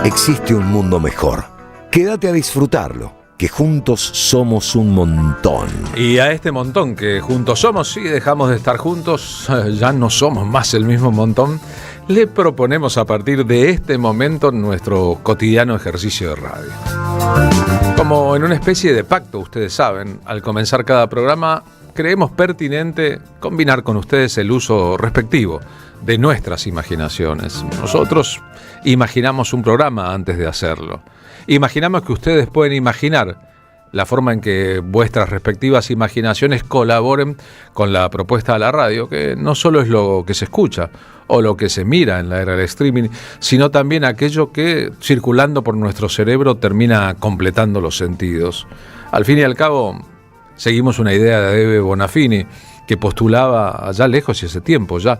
Existe un mundo mejor. Quédate a disfrutarlo, que juntos somos un montón. Y a este montón que juntos somos, si dejamos de estar juntos, ya no somos más el mismo montón, le proponemos a partir de este momento nuestro cotidiano ejercicio de radio. Como en una especie de pacto, ustedes saben, al comenzar cada programa, creemos pertinente combinar con ustedes el uso respectivo de nuestras imaginaciones. Nosotros imaginamos un programa antes de hacerlo. Imaginamos que ustedes pueden imaginar la forma en que vuestras respectivas imaginaciones colaboren con la propuesta de la radio, que no solo es lo que se escucha o lo que se mira en la era del streaming, sino también aquello que, circulando por nuestro cerebro, termina completando los sentidos. Al fin y al cabo, seguimos una idea de Eve Bonafini, que postulaba allá lejos y hace tiempo ya,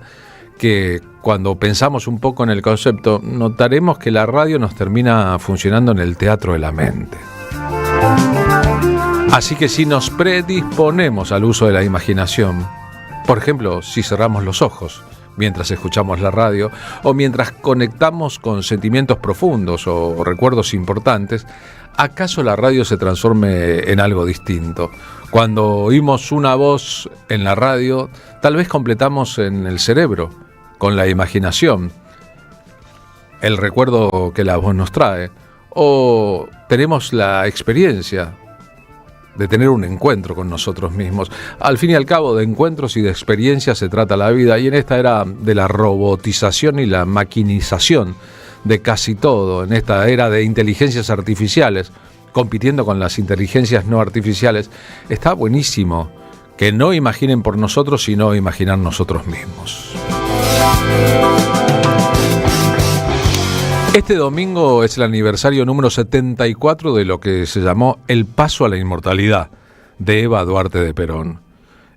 que cuando pensamos un poco en el concepto, notaremos que la radio nos termina funcionando en el teatro de la mente. Así que si nos predisponemos al uso de la imaginación, por ejemplo, si cerramos los ojos mientras escuchamos la radio, o mientras conectamos con sentimientos profundos o recuerdos importantes, ¿acaso la radio se transforme en algo distinto? Cuando oímos una voz en la radio, tal vez completamos en el cerebro, con la imaginación, el recuerdo que la voz nos trae, o tenemos la experiencia de tener un encuentro con nosotros mismos. Al fin y al cabo, de encuentros y de experiencias se trata la vida, y en esta era de la robotización y la maquinización de casi todo, en esta era de inteligencias artificiales, compitiendo con las inteligencias no artificiales, está buenísimo que no imaginen por nosotros, sino imaginar nosotros mismos. Este domingo es el aniversario número 74 de lo que se llamó El Paso a la Inmortalidad de Eva Duarte de Perón.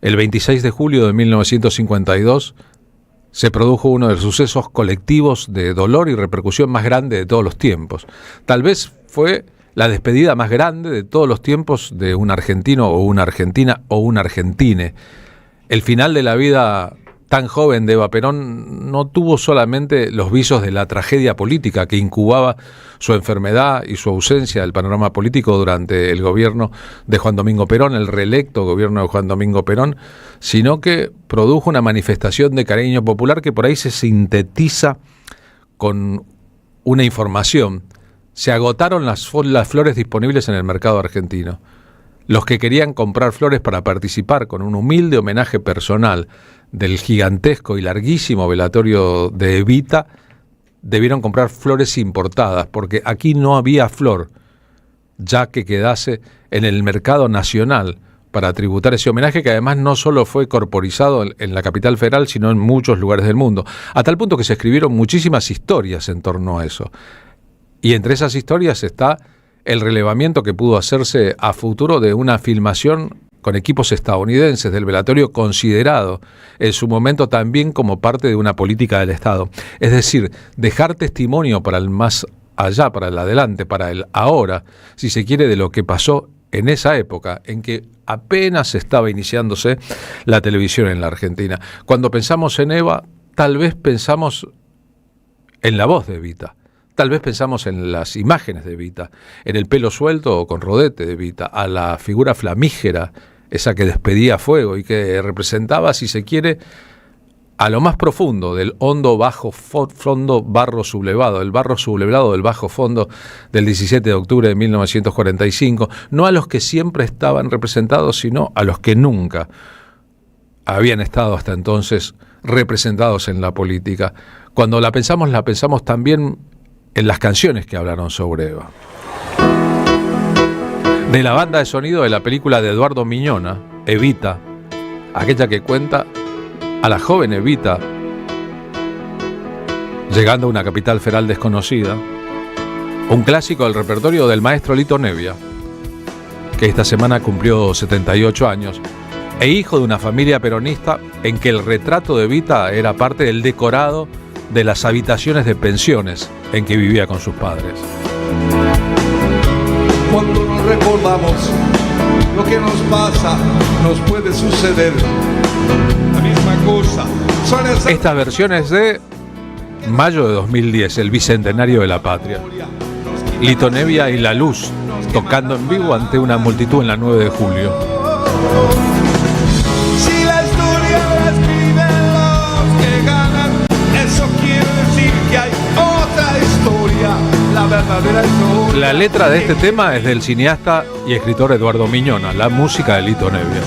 El 26 de julio de 1952 se produjo uno de los sucesos colectivos de dolor y repercusión más grande de todos los tiempos. Tal vez fue la despedida más grande de todos los tiempos de un argentino o una argentina o un argentine. El final de la vida tan joven de Eva Perón no tuvo solamente los visos de la tragedia política que incubaba su enfermedad y su ausencia del panorama político durante el gobierno de Juan Domingo Perón, el reelecto gobierno de Juan Domingo Perón, sino que produjo una manifestación de cariño popular que por ahí se sintetiza con una información. Se agotaron las flores disponibles en el mercado argentino. Los que querían comprar flores para participar con un humilde homenaje personal del gigantesco y larguísimo velatorio de Evita, debieron comprar flores importadas, porque aquí no había flor, ya que quedase en el mercado nacional para tributar ese homenaje, que además no solo fue corporizado en la capital federal, sino en muchos lugares del mundo, a tal punto que se escribieron muchísimas historias en torno a eso. Y entre esas historias está el relevamiento que pudo hacerse a futuro de una filmación con equipos estadounidenses del velatorio, considerado en su momento también como parte de una política del Estado. Es decir, dejar testimonio para el más allá, para el adelante, para el ahora, si se quiere, de lo que pasó en esa época en que apenas estaba iniciándose la televisión en la Argentina. Cuando pensamos en Eva, tal vez pensamos en la voz de Evita. Tal vez pensamos en las imágenes de Evita, en el pelo suelto o con rodete de Evita, a la figura flamígera, esa que despedía fuego y que representaba, si se quiere, a lo más profundo del hondo bajo fondo barro sublevado, el barro sublevado del bajo fondo del 17 de octubre de 1945, no a los que siempre estaban representados, sino a los que nunca habían estado hasta entonces representados en la política. Cuando la pensamos también en las canciones que hablaron sobre Eva. De la banda de sonido de la película de Eduardo Miñona, Evita, aquella que cuenta a la joven Evita llegando a una capital federal desconocida, un clásico del repertorio del maestro Lito Nebbia, que esta semana cumplió 78 años, e hijo de una familia peronista en que el retrato de Evita era parte del decorado de las habitaciones de pensiones en que vivía con sus padres. Cuando nos recordamos lo que nos pasa, nos puede suceder la misma cosa. Estas versiones de mayo de 2010, el bicentenario de la patria. Lito Nebbia y La Luz, tocando en vivo ante una multitud en la 9 de julio. Si la historia la escriben los que ganan, eso quiere decir que hay otra historia, la verdadera historia. La letra de este tema es del cineasta y escritor Eduardo Miñona, la música de Lito Nebbia.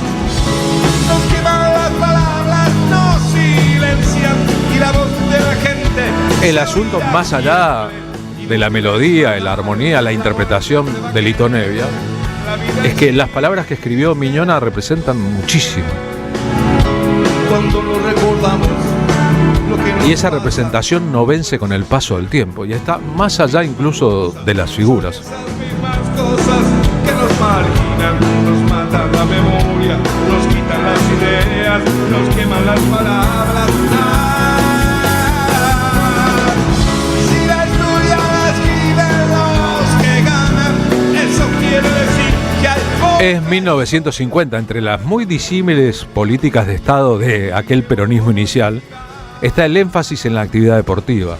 Nos queman las palabras, nos silencian y la voz de la gente. El asunto más allá de la melodía, de la armonía, la interpretación de Lito Nebbia, es que las palabras que escribió Miñona representan muchísimo. Cuando lo recordamos, lo que nos Y esa representación no vence con el paso del tiempo y está más allá incluso de las figuras. Esas mismas cosas que nos marginan, nos matan la memoria, nos quitan las ideas, nos queman las palabras. Si la historia la escriben los que ganan, eso quiere decir que hay Es 1950, entre las muy disímiles políticas de Estado de aquel peronismo inicial, está el énfasis en la actividad deportiva,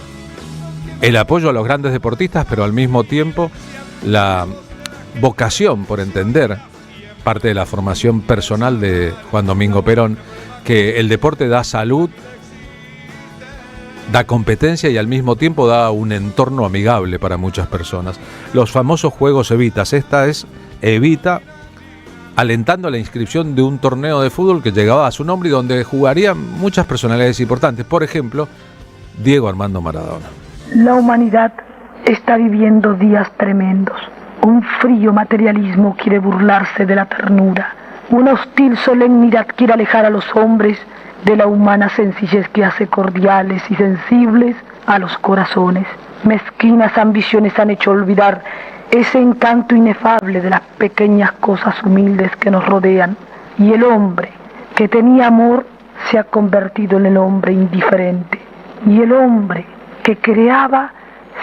el apoyo a los grandes deportistas, pero al mismo tiempo la vocación por entender, parte de la formación personal de Juan Domingo Perón, que el deporte da salud, da competencia y al mismo tiempo da un entorno amigable para muchas personas. Los famosos Juegos Evitas, esta es Evita, alentando la inscripción de un torneo de fútbol que llegaba a su nombre y donde jugarían muchas personalidades importantes, por ejemplo, Diego Armando Maradona. La humanidad está viviendo días tremendos. Un frío materialismo quiere burlarse de la ternura. Una hostil solemnidad quiere alejar a los hombres de la humana sencillez que hace cordiales y sensibles a los corazones. Mezquinas ambiciones han hecho olvidar ese encanto inefable de las pequeñas cosas humildes que nos rodean. Y el hombre que tenía amor se ha convertido en el hombre indiferente. Y el hombre que creaba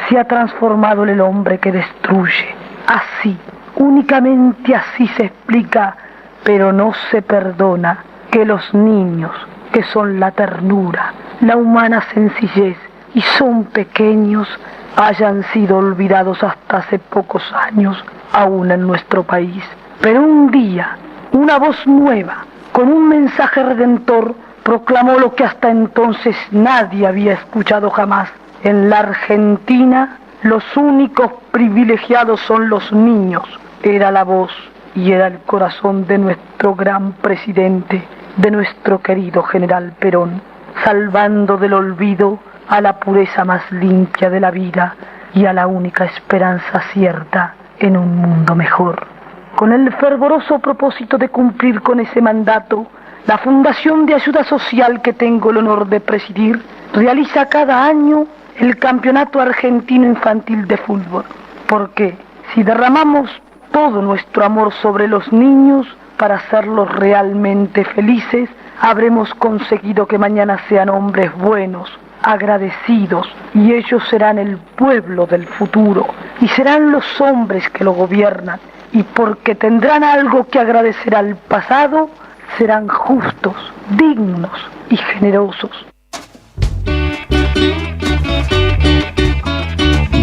se ha transformado en el hombre que destruye. Así, únicamente así se explica, pero no se perdona, que los niños, que son la ternura, la humana sencillez y son pequeños, hayan sido olvidados hasta hace pocos años, aún en nuestro país. Pero un día, una voz nueva, con un mensaje redentor, proclamó lo que hasta entonces nadie había escuchado jamás. En la Argentina, los únicos privilegiados son los niños. Era la voz y era el corazón de nuestro gran presidente, de nuestro querido general Perón, salvando del olvido a la pureza más limpia de la vida y a la única esperanza cierta en un mundo mejor. Con el fervoroso propósito de cumplir con ese mandato, la Fundación de Ayuda Social que tengo el honor de presidir realiza cada año el Campeonato Argentino Infantil de Fútbol. Porque si derramamos todo nuestro amor sobre los niños para hacerlos realmente felices, habremos conseguido que mañana sean hombres buenos, agradecidos, y ellos serán el pueblo del futuro y serán los hombres que lo gobiernan, y porque tendrán algo que agradecer al pasado, serán justos, dignos y generosos.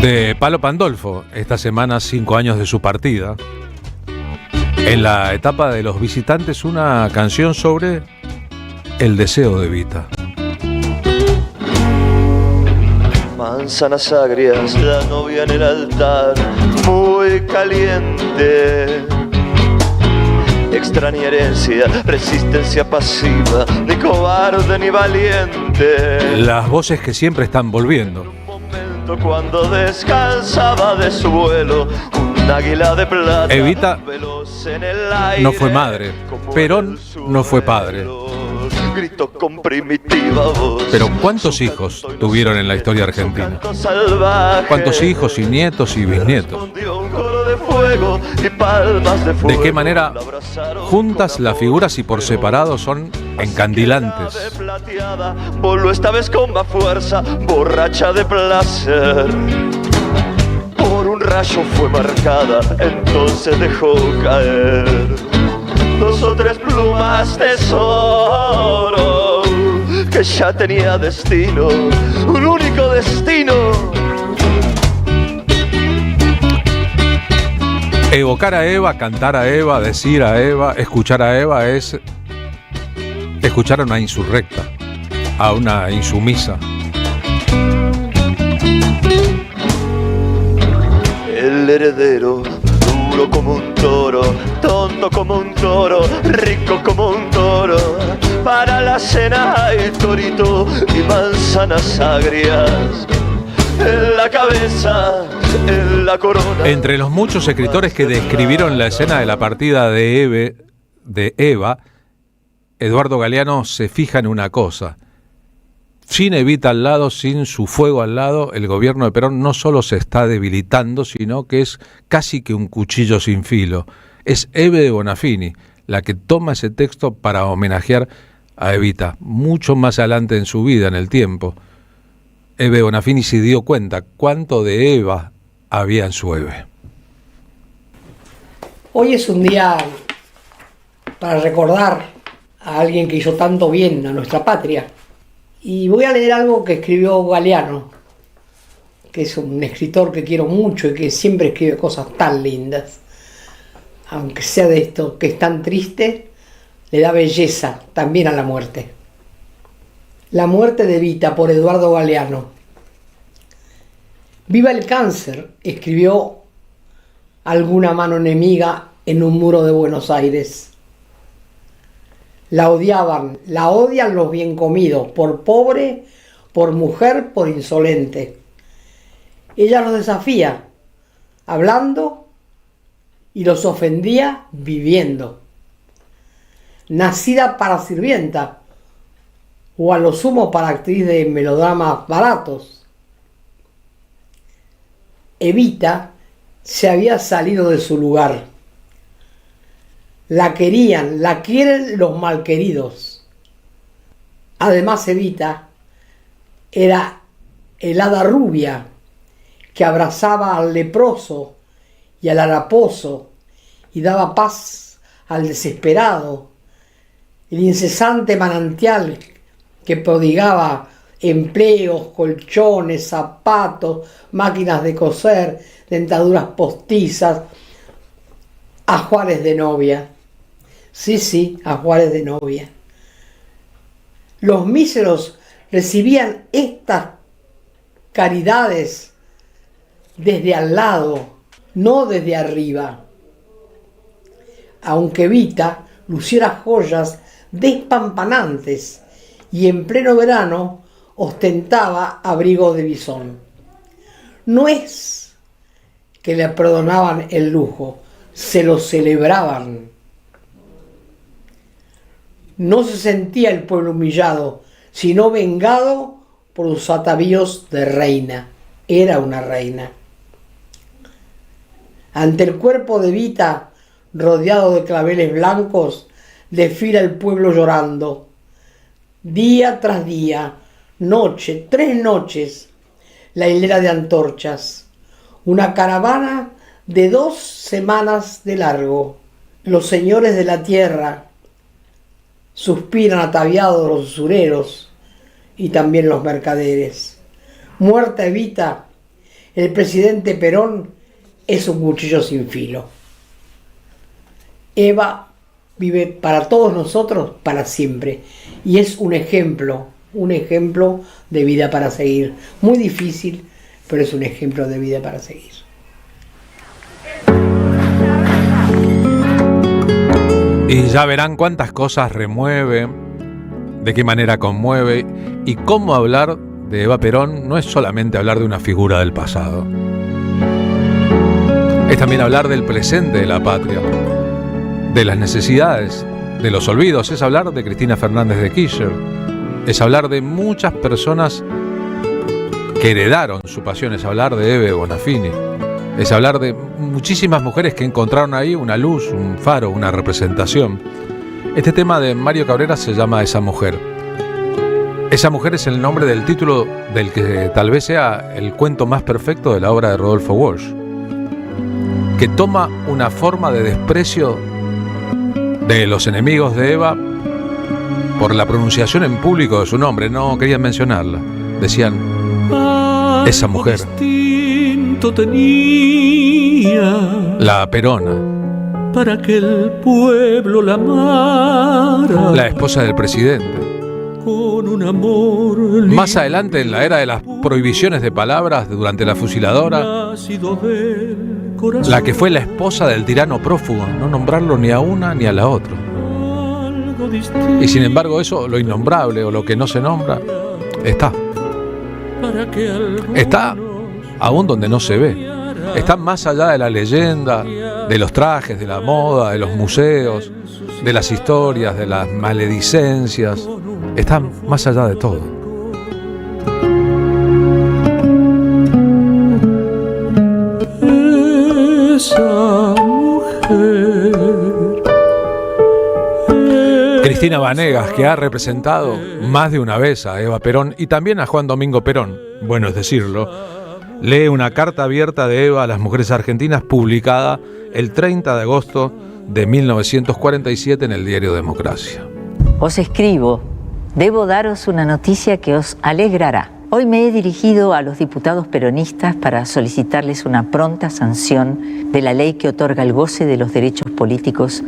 De Palo Pandolfo, esta semana 5 años de su partida. En la etapa de los visitantes, una canción sobre el deseo de Evita. Manzanas agrias, la novia en el altar, muy caliente. Extraña herencia, resistencia pasiva, ni cobarde ni valiente. Las voces que siempre están volviendo. Cuando descansaba de su vuelo, un águila de plata. Evita no fue madre, Perón no fue padre. Grito con primitiva voz. Pero ¿cuántos hijos tuvieron en la historia argentina? ¿Cuántos hijos y nietos y bisnietos? ¿De qué manera juntas las figuras y por separado son encandilantes? Voló esta vez con más fuerza, borracha de placer. Por un rayo fue marcada, entonces dejó caer 2 o 3 plumas de tesoro que ya tenía destino, un único destino. Evocar a Eva, cantar a Eva, decir a Eva, escuchar a Eva es escuchar a una insurrecta, a una insumisa. El heredero, duro como un toro, tonto como un toro, rico como un toro. Para la cena hay torito y manzanas agrias. En la cabeza, en la corona. Entre los muchos escritores que describieron la escena de la partida de Eva, Eduardo Galeano se fija en una cosa. Sin Evita al lado, sin su fuego al lado, el gobierno de Perón no solo se está debilitando, sino que es casi que un cuchillo sin filo. Es Eve de Bonafini la que toma ese texto para homenajear a Evita, mucho más adelante en su vida, en el tiempo. Eve Bonafini se dio cuenta cuánto de Eva había en su Eve. Hoy es un día para recordar a alguien que hizo tanto bien a nuestra patria. Y voy a leer algo que escribió Galeano, que es un escritor que quiero mucho y que siempre escribe cosas tan lindas. Aunque sea de esto que es tan triste, le da belleza también a la muerte. La muerte de Evita, por Eduardo Galeano. Viva el cáncer, escribió alguna mano enemiga en un muro de Buenos Aires. La odiaban, la odian los bien comidos, por pobre, por mujer, por insolente. Ella los desafía, hablando, y los ofendía viviendo. Nacida para sirvienta, o a lo sumo para actriz de melodramas baratos. Evita se había salido de su lugar. La querían, la quieren los malqueridos. Además, Evita era el hada rubia que abrazaba al leproso y al haraposo y daba paz al desesperado, el incesante manantial que prodigaba empleos, colchones, zapatos, máquinas de coser, dentaduras postizas, ajuares de novia. Sí, ajuares de novia. Los míseros recibían estas caridades desde al lado, no desde arriba. Aunque Evita luciera joyas despampanantes y en pleno verano ostentaba abrigo de bisón. No es que le perdonaban el lujo, se lo celebraban. No se sentía el pueblo humillado, sino vengado por sus atavíos de reina. Era una reina. Ante el cuerpo de Evita, rodeado de claveles blancos, desfila el pueblo llorando. Día tras día, noche, 3 noches, la hilera de antorchas. Una caravana de 2 semanas de largo. Los señores de la tierra suspiran ataviados los usureros y también los mercaderes. Muerta Evita, el presidente Perón es un cuchillo sin filo. Eva vive para todos nosotros para siempre y es un ejemplo de vida para seguir. Muy difícil, pero es un ejemplo de vida para seguir. Y ya verán cuántas cosas remueve, de qué manera conmueve y cómo hablar de Eva Perón no es solamente hablar de una figura del pasado. Es también hablar del presente de la patria, de las necesidades, de los olvidos. Es hablar de Cristina Fernández de Kirchner. Es hablar de muchas personas que heredaron su pasión. Es hablar de Eve Bonafini. Es hablar de muchísimas mujeres que encontraron ahí una luz, un faro, una representación. Este tema de Mario Cabrera se llama Esa Mujer. Esa Mujer es el nombre del título del que tal vez sea el cuento más perfecto de la obra de Rodolfo Walsh, que toma una forma de desprecio de los enemigos de Eva por la pronunciación en público de su nombre. No querían mencionarla. Decían, esa mujer. cuánto tenía La Perona, para que el pueblo la amara la esposa del presidente. con un amor Más adelante, en la era de las prohibiciones de palabras durante la fusiladora, ácido del corazón. la que fue la esposa del tirano prófugo, no nombrarlo ni a una ni a la otra. Algo distinto Y sin embargo eso, lo innombrable o lo que no se nombra, está. para que algunos Está aún donde no se ve. Está más allá de la leyenda, de los trajes, de la moda, de los museos, de las historias, de las maledicencias. Está más allá de todo. esa mujer. Cristina Vanegas, que ha representado más de una vez a Eva Perón y también a Juan Domingo Perón, bueno es decirlo, lee una carta abierta de Eva a las mujeres argentinas publicada el 30 de agosto de 1947 en el diario Democracia. Os escribo, debo daros una noticia que os alegrará. Hoy me he dirigido a los diputados peronistas para solicitarles una pronta sanción de la ley que otorga el goce de los derechos políticos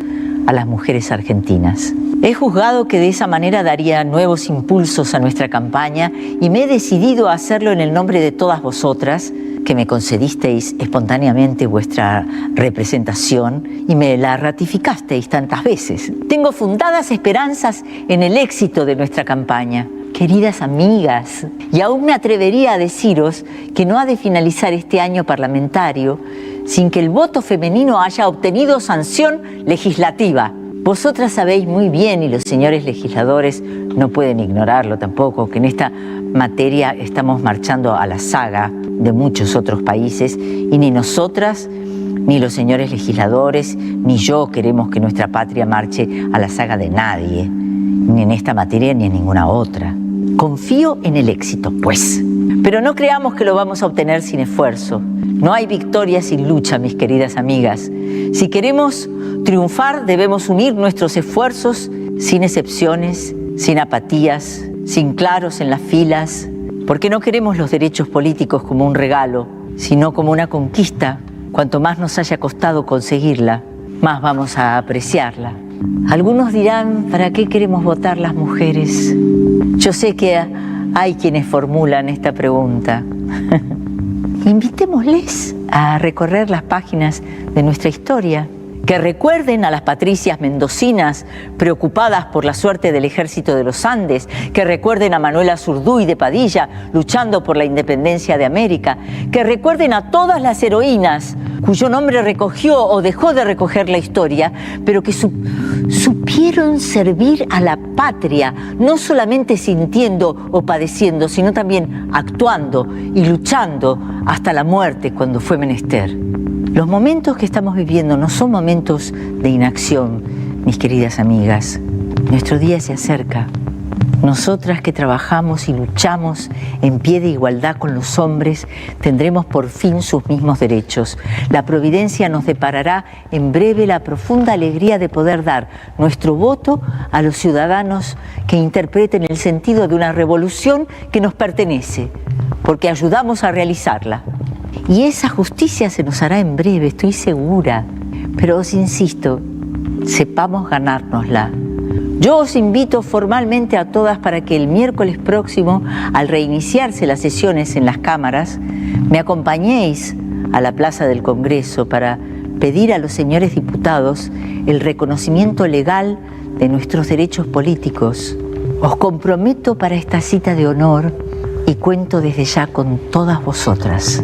a las mujeres argentinas. He juzgado que de esa manera daría nuevos impulsos a nuestra campaña y me he decidido a hacerlo en el nombre de todas vosotras, que me concedisteis espontáneamente vuestra representación y me la ratificasteis tantas veces. Tengo fundadas esperanzas en el éxito de nuestra campaña. Queridas amigas, y aún me atrevería a deciros que no ha de finalizar este año parlamentario sin que el voto femenino haya obtenido sanción legislativa. Vosotras sabéis muy bien, y los señores legisladores no pueden ignorarlo tampoco, que en esta materia estamos marchando a la saga de muchos otros países y ni nosotras, ni los señores legisladores, ni yo queremos que nuestra patria marche a la saga de nadie, ni en esta materia ni en ninguna otra. Confío en el éxito, pues, pero no creamos que lo vamos a obtener sin esfuerzo. No hay victoria sin lucha, mis queridas amigas. Si queremos triunfar, debemos unir nuestros esfuerzos sin excepciones, sin apatías, sin claros en las filas, porque no queremos los derechos políticos como un regalo, sino como una conquista. Cuanto más nos haya costado conseguirla, más vamos a apreciarla. Algunos dirán, ¿para qué queremos votar las mujeres? Yo sé que hay quienes formulan esta pregunta. Invitémosles a recorrer las páginas de nuestra historia, que recuerden a las patricias mendocinas preocupadas por la suerte del ejército de los Andes, que recuerden a Manuela Zurduy de Padilla luchando por la independencia de América, que recuerden a todas las heroínas cuyo nombre recogió o dejó de recoger la historia, pero que supieron servir a la patria, no solamente sintiendo o padeciendo, sino también actuando y luchando hasta la muerte cuando fue menester. Los momentos que estamos viviendo no son momentos de inacción, mis queridas amigas. Nuestro día se acerca. Nosotras que trabajamos y luchamos en pie de igualdad con los hombres, tendremos por fin sus mismos derechos. La providencia nos deparará en breve la profunda alegría de poder dar nuestro voto a los ciudadanos que interpreten el sentido de una revolución que nos pertenece, porque ayudamos a realizarla. Y esa justicia se nos hará en breve, estoy segura. Pero os insisto, sepamos ganárnosla. Yo os invito formalmente a todas para que el miércoles próximo, al reiniciarse las sesiones en las cámaras, me acompañéis a la Plaza del Congreso para pedir a los señores diputados el reconocimiento legal de nuestros derechos políticos. Os comprometo para esta cita de honor y cuento desde ya con todas vosotras.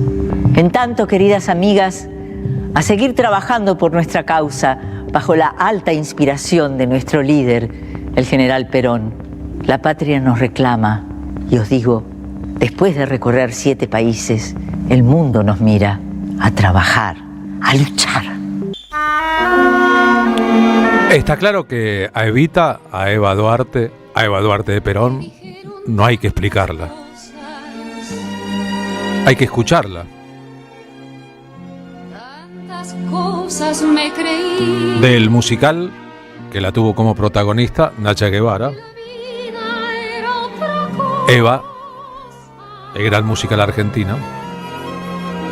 En tanto, queridas amigas, a seguir trabajando por nuestra causa bajo la alta inspiración de nuestro líder, el general Perón. La patria nos reclama y os digo, después de recorrer 7 países, el mundo nos mira a trabajar, a luchar. Está claro que a Evita, a Eva Duarte de Perón, no hay que explicarla. Hay que escucharla. Cosas me creí. Del musical, que la tuvo como protagonista Nacha Guevara, Eva, el gran musical argentino,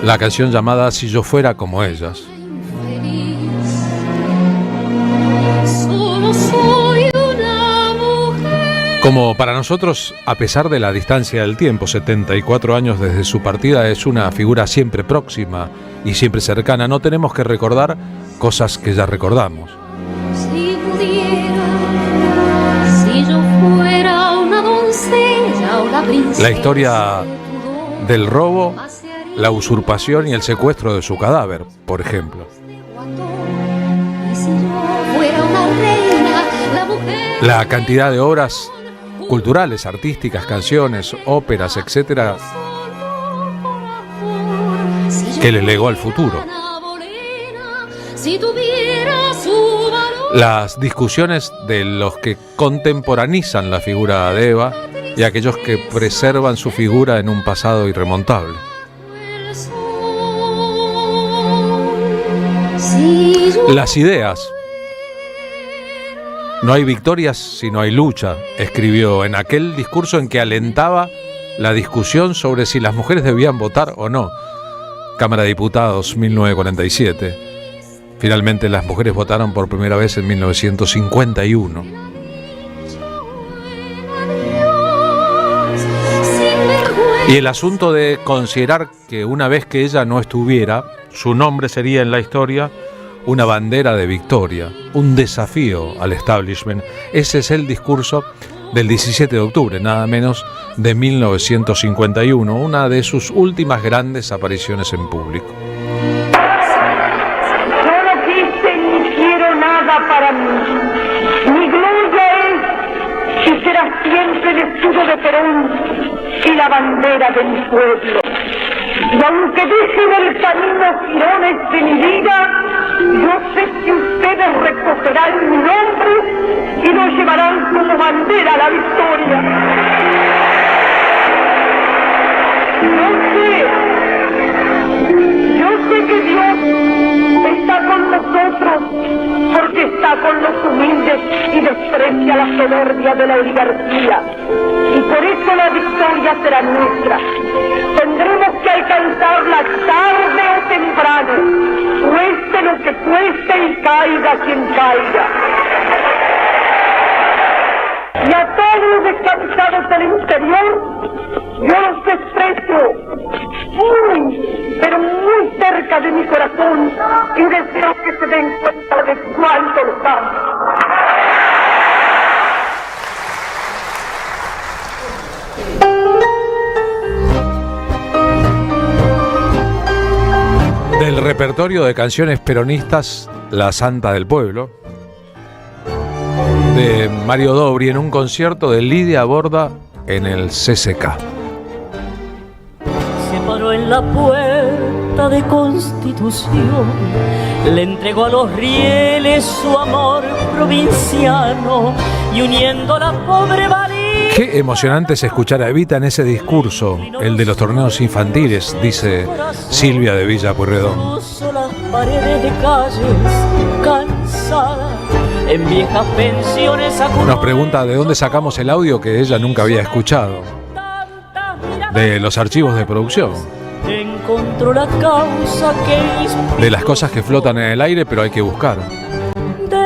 La canción llamada Si yo fuera como ellas. Solo soy una mujer. Como para nosotros, a pesar de la distancia del tiempo, 74 años desde su partida, es una figura siempre próxima y siempre cercana. No tenemos que recordar cosas que ya recordamos. Si pudiera, si yo fuera una doncella o la princesa. La historia del robo, la usurpación y el secuestro de su cadáver, por ejemplo. Y si yo fuera una reina, la mujer. La cantidad de obras culturales, artísticas, canciones, óperas, etcétera, que le legó al futuro. Si tuviera su valor. Las discusiones de los que contemporanizan la figura de Eva y aquellos que preservan su figura en un pasado irremontable. Las ideas. No hay victorias si no hay lucha, escribió en aquel discurso en que alentaba la discusión sobre si las mujeres debían votar o no. Cámara de Diputados, 1947. Finalmente las mujeres votaron por primera vez en 1951. Y el asunto de considerar que una vez que ella no estuviera, su nombre sería en la historia una bandera de victoria, un desafío al establishment. Ese es el discurso del 17 de octubre, nada menos de 1951, una de sus últimas grandes apariciones en público. Yo no quise ni quiero nada para mí. Mi gloria es y será siempre el escudo de Perón y la bandera de mi pueblo. Y aunque dejen el camino jirones de mi vida, yo sé que ustedes recogerán mi nombre y lo llevarán como bandera a la victoria. Yo sé que Dios está con nosotros porque está con los humildes y desprecia la soberbia de la oligarquía. Y por eso la victoria será nuestra. Tendremos que alcanzarla tarde o temprano, cueste lo que cueste y caiga quien caiga. Y a todos los descansados del interior, yo los desprecio muy, pero muy cerca de mi corazón y deseo que se den cuenta de cuánto los amo. Del repertorio de canciones peronistas, La Santa del Pueblo, de Mario Dobri en un concierto de Lidia Borda en el CCK. Se paró en la puerta de Constitución, le entregó a los rieles su amor provinciano y uniendo la pobre valía. Qué emocionante es escuchar a Evita en ese discurso, el de los torneos infantiles, dice Silvia de Villa Pueyrredón. Puso las paredes de calles cansadas en viejas pensiones. Nos pregunta de dónde sacamos el audio que ella nunca había escuchado. De los archivos de producción. Encontró la causa que De las cosas que flotan en el aire pero hay que buscar.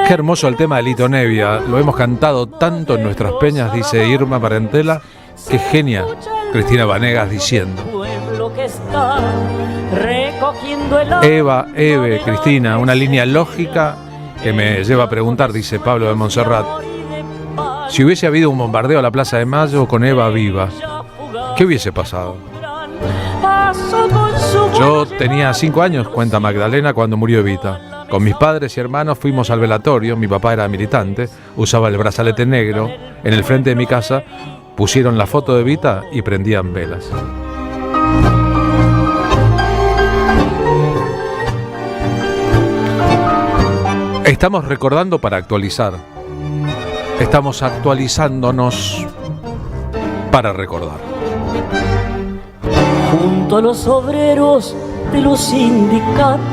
Qué hermoso el tema de Lito Nevia, lo hemos cantado tanto en nuestras peñas, dice Irma Parentela. Qué genia Cristina Vanegas diciendo. Eva, Eve, Cristina, una línea lógica que me lleva a preguntar, dice Pablo de Montserrat, si hubiese habido un bombardeo a la Plaza de Mayo con Eva viva, ¿qué hubiese pasado? Yo tenía 5 años, cuenta Magdalena, cuando murió Evita. Con mis padres y hermanos fuimos al velatorio, mi papá era militante, usaba el brazalete negro, en el frente de mi casa pusieron la foto de Evita y prendían velas. Estamos recordando para actualizar. Estamos actualizándonos para recordar. junto a los obreros de los sindicatos